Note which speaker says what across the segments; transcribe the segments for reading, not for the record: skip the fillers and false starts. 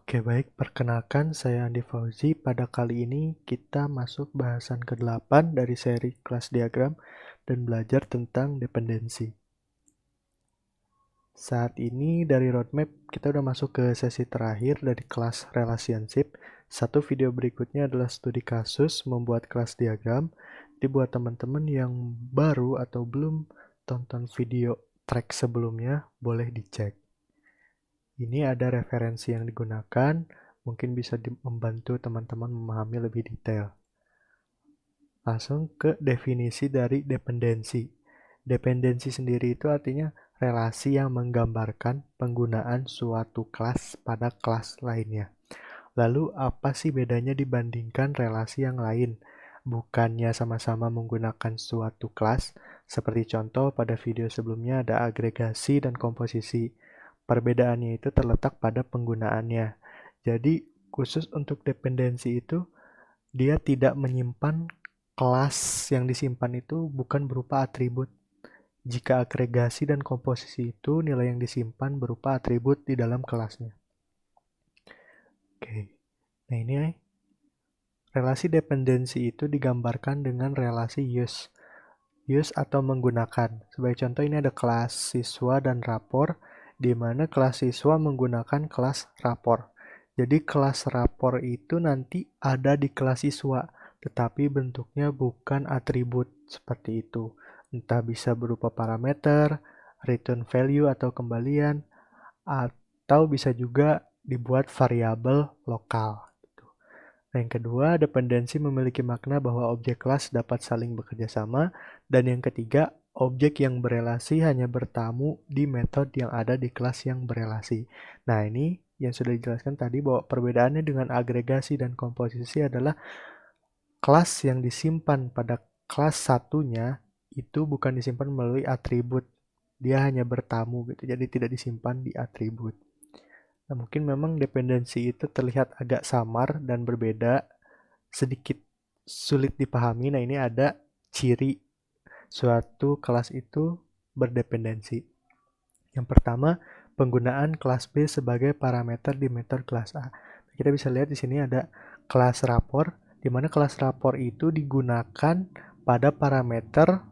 Speaker 1: Oke baik, perkenalkan saya Andi Fauzi. Pada kali ini kita masuk bahasan ke-8 dari seri kelas diagram dan belajar tentang dependensi. Saat ini dari roadmap kita udah masuk ke sesi terakhir dari kelas relationship. Satu video berikutnya adalah studi kasus membuat kelas diagram. Jadi buat teman-teman yang baru atau belum tonton video track sebelumnya, boleh dicek. Ini ada referensi yang digunakan, mungkin bisa membantu teman-teman memahami lebih detail. Langsung ke definisi dari dependensi. Dependensi sendiri itu artinya relasi yang menggambarkan penggunaan suatu kelas pada kelas lainnya. Lalu apa sih bedanya dibandingkan relasi yang lain? Bukannya sama-sama menggunakan suatu kelas, seperti contoh pada video sebelumnya ada agregasi dan komposisi. Perbedaannya itu terletak pada penggunaannya. Jadi khusus untuk dependensi itu dia tidak menyimpan kelas yang disimpan itu bukan berupa atribut. Jika agregasi dan komposisi itu nilai yang disimpan berupa atribut di dalam kelasnya. Oke. Nah ini relasi dependensi itu digambarkan dengan relasi use. Use atau menggunakan. Sebagai contoh ini ada kelas siswa dan rapor, di mana kelas siswa menggunakan kelas rapor. Jadi kelas rapor itu nanti ada di kelas siswa, tetapi bentuknya bukan atribut seperti itu. Entah bisa berupa parameter, return value atau kembalian, atau bisa juga dibuat variabel lokal. Nah, yang kedua, dependensi memiliki makna bahwa objek kelas dapat saling bekerja sama. Dan yang ketiga, objek yang berelasi hanya bertamu di metode yang ada di kelas yang berelasi. Nah, ini yang sudah dijelaskan tadi bahwa perbedaannya dengan agregasi dan komposisi adalah kelas yang disimpan pada kelas satunya itu bukan disimpan melalui atribut. Dia hanya bertamu gitu, jadi tidak disimpan di atribut. Nah, mungkin memang dependensi itu terlihat agak samar dan berbeda, sedikit sulit dipahami. Nah, ini ada ciri suatu kelas itu berdependensi. Yang pertama, penggunaan kelas B sebagai parameter di metode kelas A. Kita bisa lihat di sini ada kelas rapor, di mana kelas rapor itu digunakan pada parameter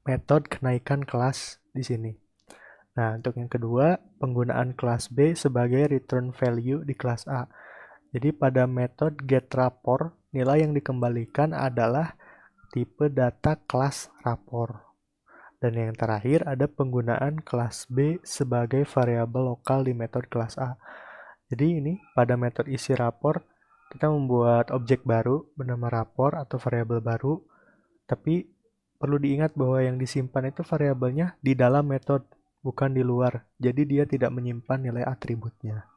Speaker 1: metode kenaikan kelas di sini. Nah, untuk yang kedua, penggunaan kelas B sebagai return value di kelas A. Jadi pada metode getRapor, nilai yang dikembalikan adalah tipe data kelas rapor. Dan yang terakhir ada penggunaan kelas B sebagai variabel lokal di metode kelas A. Jadi ini pada metode isi rapor, kita membuat objek baru bernama rapor atau variabel baru, tapi perlu diingat bahwa yang disimpan itu variabelnya di dalam metode, bukan di luar. Jadi dia tidak menyimpan nilai atributnya.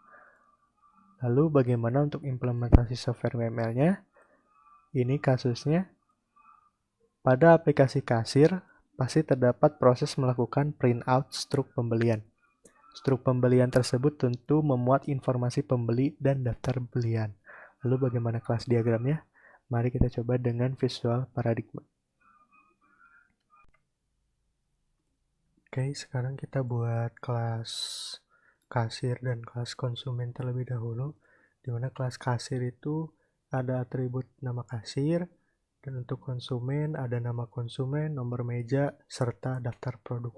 Speaker 1: Lalu bagaimana untuk implementasi software WML-nya? Ini kasusnya, pada aplikasi kasir, pasti terdapat proses melakukan printout struk pembelian. Struk pembelian tersebut tentu memuat informasi pembeli dan daftar belian. Lalu bagaimana kelas diagramnya? Mari kita coba dengan visual paradigma. Oke, sekarang kita buat kelas kasir dan kelas konsumen terlebih dahulu. Di mana kelas kasir itu ada atribut nama kasir, dan untuk konsumen ada nama konsumen, nomor meja, serta daftar produk.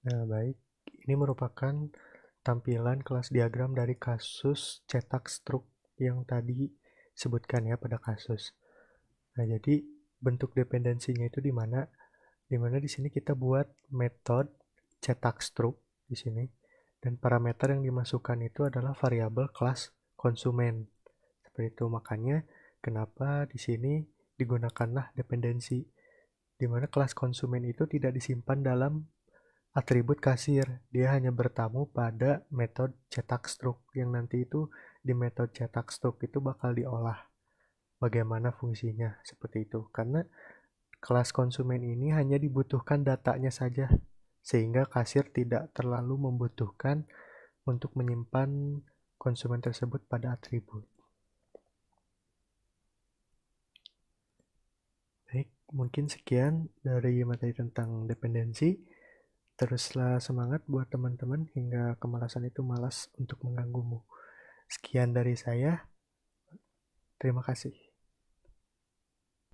Speaker 1: Nah, baik. Ini merupakan tampilan kelas diagram dari kasus cetak struk yang tadi sebutkan ya pada kasus. Nah, jadi bentuk dependensinya itu di mana? Di mana di sini kita buat metode cetak struk di sini, dan parameter yang dimasukkan itu adalah variabel kelas konsumen. Seperti itu, makanya kenapa di sini digunakanlah dependensi, di mana kelas konsumen itu tidak disimpan dalam atribut kasir. Dia hanya bertamu pada metode cetak struk, yang nanti itu di metode cetak struk itu bakal diolah bagaimana fungsinya seperti itu. Karena kelas konsumen ini hanya dibutuhkan datanya saja, sehingga kasir tidak terlalu membutuhkan untuk menyimpan konsumen tersebut pada atribut. Baik, mungkin sekian dari materi tentang dependensi. Teruslah semangat buat teman-teman hingga kemalasan itu malas untuk mengganggumu. Sekian dari saya, terima kasih.